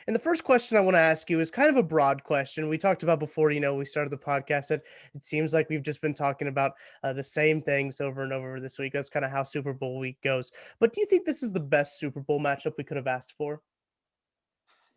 And the first question I want to ask you is kind of a broad question. We talked about before, we started the podcast that it seems like we've just been talking about the same things over and over this week. That's kind of how Super Bowl week goes. But do you think this is the best Super Bowl matchup we could have asked for?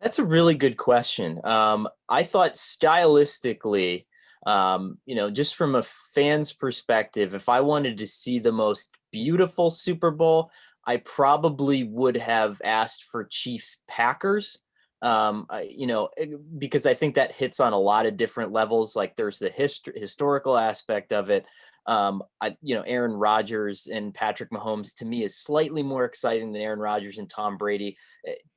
That's a really good question. I thought stylistically, just from a fan's perspective, if I wanted to see the most beautiful Super Bowl, I probably would have asked for Chiefs Packers. Because I think that hits on a lot of different levels. Like there's the historical aspect of it. Aaron Rodgers and Patrick Mahomes to me is slightly more exciting than Aaron Rodgers and Tom Brady.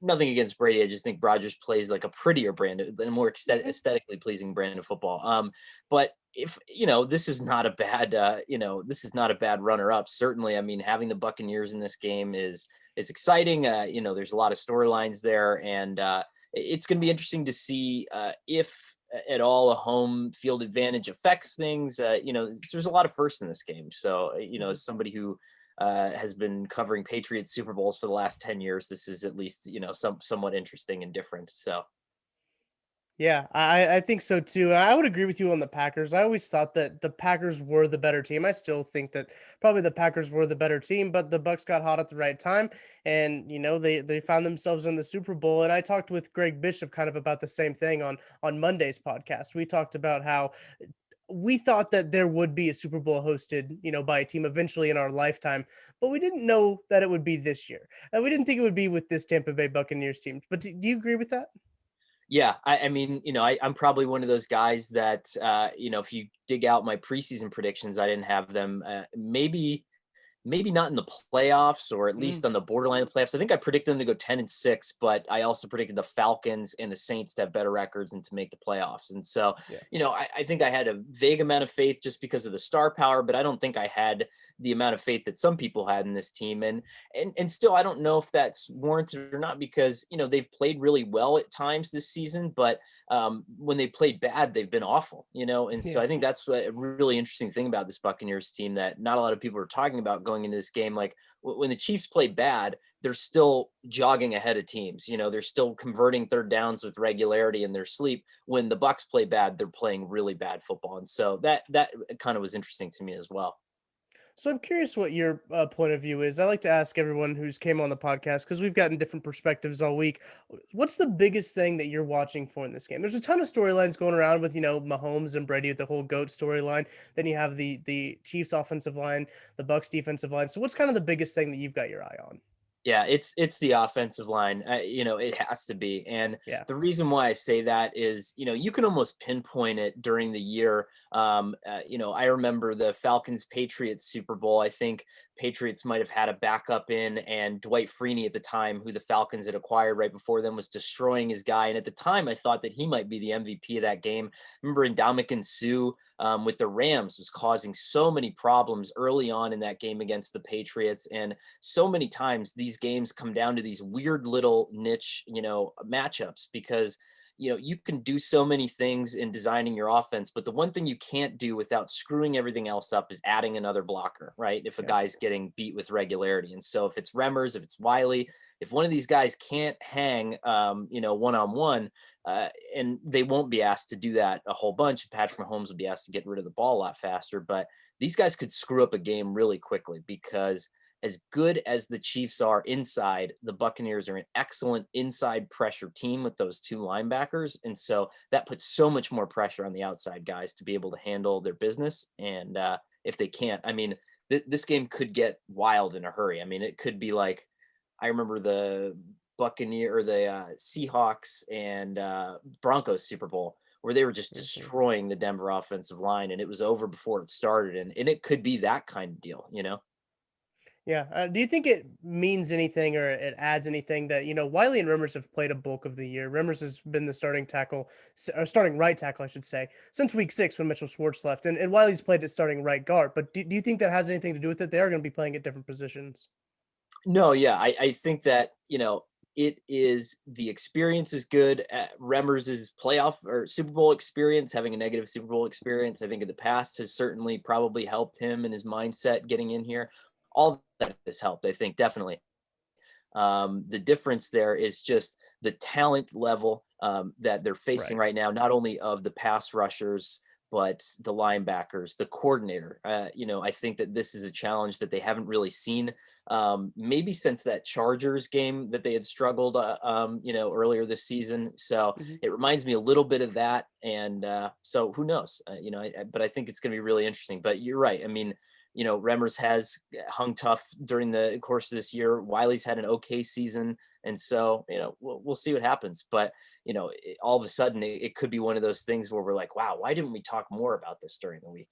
Nothing against Brady. I just think Rodgers plays like a prettier brand, a more Mhm. aesthetically pleasing brand of football. But if this is not a bad, this is not a bad runner-up. Certainly, I mean, having the Buccaneers in this game is exciting. There's a lot of storylines there, and it's going to be interesting to see if at all a home field advantage affects things. There's a lot of firsts in this game. So, Mhm. as somebody who has been covering Patriots Super Bowls for the last 10 years, this is at least, somewhat interesting and different. So, Yeah, I think so too. I would agree with you on the Packers. I always thought that the Packers were the better team. I still think that probably the Packers were the better team, but the Bucks got hot at the right time, and they found themselves in the Super Bowl. And I talked with Greg Bishop kind of about the same thing on Monday's podcast. We talked about how we thought that there would be a Super Bowl hosted, by a team eventually in our lifetime, but we didn't know that it would be this year. And we didn't think it would be with this Tampa Bay Buccaneers team. But do you agree with that? yeah, I mean, I'm probably one of those guys that, if you dig out my preseason predictions, I didn't have them. Maybe not in the playoffs or at Mm, least on the borderline of playoffs. I think I predicted them to go 10-6, but I also predicted the Falcons and the Saints to have better records and to make the playoffs. And so, yeah. I think I had a vague amount of faith just because of the star power, but I don't think I had the amount of faith that some people had in this team. And still I don't know if that's warranted or not because, they've played really well at times this season, but when they played bad, they've been awful, and so Yeah. I think that's a really interesting thing about this Buccaneers team that not a lot of people are talking about going into this game. Like when the Chiefs play bad, they're still jogging ahead of teams. They're still converting third downs with regularity in their sleep. When the Bucks play bad, they're playing really bad football, and so that kind of was interesting to me as well. So I'm curious what your point of view is. I like to ask everyone who's came on the podcast because we've gotten different perspectives all week. What's the biggest thing that you're watching for in this game? There's a ton of storylines going around with Mahomes and Brady with the whole goat storyline. Then you have the Chiefs offensive line, the Bucks defensive line. So what's kind of the biggest thing that you've got your eye on? Yeah, it's the offensive line. It has to be. And Yeah. the reason why I say that is, you can almost pinpoint it during the year. I remember the Falcons Patriots Super Bowl. I think Patriots might have had a backup in, and Dwight Freeney at the time, who the Falcons had acquired right before them, was destroying his guy. And at the time, I thought that he might be the MVP of that game. Remember, Ndamukong Suh with the Rams was causing so many problems early on in that game against the Patriots, and so many times these games come down to these weird little niche, matchups because you can do so many things in designing your offense, but the one thing you can't do without screwing everything else up is adding another blocker, right? If a Yeah. guy's getting beat with regularity. And so if it's Remmers, if it's Wiley, if one of these guys can't hang, one on one, and they won't be asked to do that a whole bunch. Patrick Mahomes will be asked to get rid of the ball a lot faster, but these guys could screw up a game really quickly because as good as the Chiefs are inside, the Buccaneers are an excellent inside pressure team with those two linebackers. And so that puts so much more pressure on the outside guys to be able to handle their business. And if they can't, I mean, this game could get wild in a hurry. I mean, it could be like, I remember the Seahawks and Broncos Super Bowl where they were just Mhm. destroying the Denver offensive line and it was over before it started. And it could be that kind of deal. Yeah. Do you think it means anything or it adds anything that, Wiley and Rimmers have played a bulk of the year? Rimmers has been the starting tackle, or starting right tackle, I should say, since week 6 when Mitchell Schwartz left. And Wiley's played at starting right guard. But do you think that has anything to do with it? They are going to be playing at different positions. No, yeah, I think that, it is the experience is good. Remmers' playoff or Super Bowl experience, having a negative Super Bowl experience, I think in the past has certainly probably helped him and his mindset getting in here. All that has helped, I think, definitely. The difference there is just the talent level that they're facing Right. right now, not only of the pass rushers, but the linebackers, the coordinator. I think that this is a challenge that they haven't really seen maybe since that Chargers game that they had struggled, earlier this season. So Mhm. it reminds me a little bit of that. And so who knows? But I think it's going to be really interesting. But you're right. I mean, Remmers has hung tough during the course of this year. Wiley's had an okay season. And so, we'll see what happens. But, all of a sudden, it could be one of those things where we're like, wow, why didn't we talk more about this during the week?